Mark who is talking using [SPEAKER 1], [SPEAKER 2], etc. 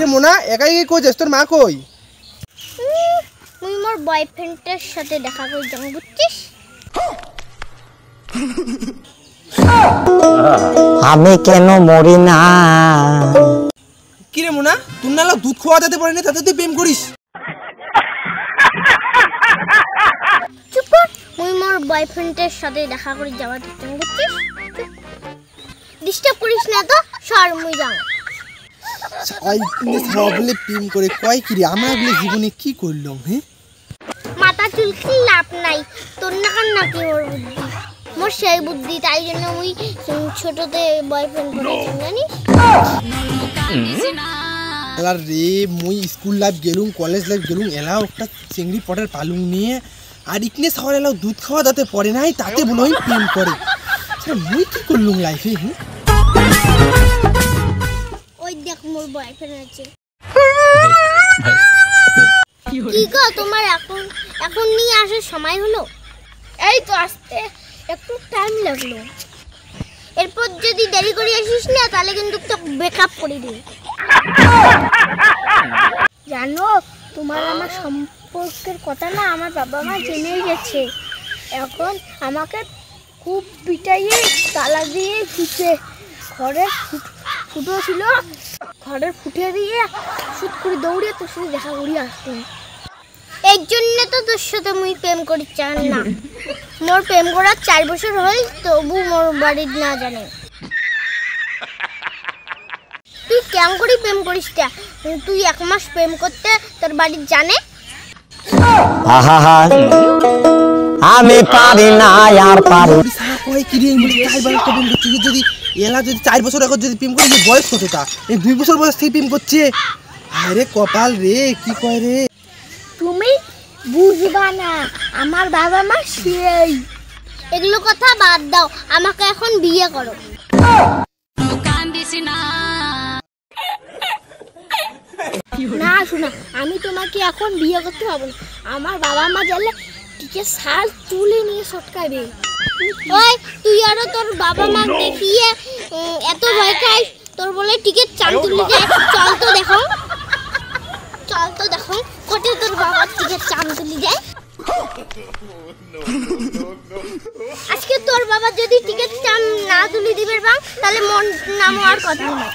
[SPEAKER 1] কিরে মোনা একাই কই যাস তোর মা কই
[SPEAKER 2] মুই মোর বয়ফ্রেন্ডের সাথে দেখা কই যাম বুঝছিস
[SPEAKER 3] আমি কেন মরি না
[SPEAKER 1] কিরে মোনা তুই না দুধ খাওয়া দিতে পারি না তাতে তুই প্রেম করিস
[SPEAKER 2] চুপ কর মুই মোর বয়ফ্রেন্ডের সাথে দেখা করে যাওয়া দিতে বুঝছিস ডিস্টার্ব করিস না তো সর মুই যাও
[SPEAKER 1] আই তুমি সবলে প্রেম করে কয় কিরে আমরা বলে জীবনে কি করলাম হ্যাঁ
[SPEAKER 2] মাথা চুলকি লাভ নাই তোর না কান নাকি মোর বুদ্ধি মোর সেই বুদ্ধি তাই জন্য মুই ছোটতে বয়ফ্রেন্ড করেছি জানিস
[SPEAKER 1] এলা রে মুই স্কুল লাইফ গেলুম কলেজ লাইফ গেলুম এলাও একটা চিংড়ি পটের পালুং নিয়ে আর ইকনে শহরে এলাও দুধ খাওয়া দাতে পড়ে নাই তাতে বলই প্রেম করে আচ্ছা মুই কি করলুম লাইফে হ্যাঁ
[SPEAKER 2] ওই দেখ মোর বয়ফ্রেন্ড আছে কি গো তোমার এখন নিয়ে আসার সময় হলো এই তো আসতে একটু টাইম লাগলো এরপর যদি দেরি করে আসিস না তাহলে কিন্তু তো ব্রেকআপ করে দিই জানো তোমার আমার সম্পর্কের কথা না আমার বাবা মা জেনেই গেছে এখন আমাকে খুব পিটাইয়ে তালা দিয়ে ফুটে ঘরের ফুটো ছিল ঘরের ফুটে দিয়ে শুট করে দৌড়ে তোর সাথে দেখা করি আসতাম এই জন্য তো তোর সাথে মুই প্রেম করি চান না মোর প্রেম করার 4 বছর হল তবু মোর বাড়ি না জানে তুই কেমন করে প্রেম করিস তুই 1 মাস প্রেম করতে তোর বাড়ি জানে
[SPEAKER 3] আহা আমি পারি না আর পারি
[SPEAKER 1] কয় কিরে মুই কাই বার তো প্রেম করছিস যদি এলা যদি 4 বছর আগে যদি প্রেম করে বয়স কতটা এই 2 বছর বয়স থেকে প্রেম করছে আরে কপাল রে কি কয় রে
[SPEAKER 2] তুমি বুঝবা না আমার বাবা মা সেই এগুলো কথা বাদ দাও আমাকে এখন বিয়ে করো না শোনা আমি তোমাকে এখন বিয়ে করতে পারবো না আমার বাবা মা জানলে টিকে শাল তুলে নিয়ে সটকাবে ওই তুই আরো তোর বাবা মা দেখিয়ে এত ভয় খাইস তোর বলে টিকে চান তুলে যায় চল তো দেখো কোটে তোর বাবার টিকে চান তুলে যায় আজকে তোর বাবা যদি টিকেট চান না তুলে দিবে বাং তাহলে মন নামো আর কথা না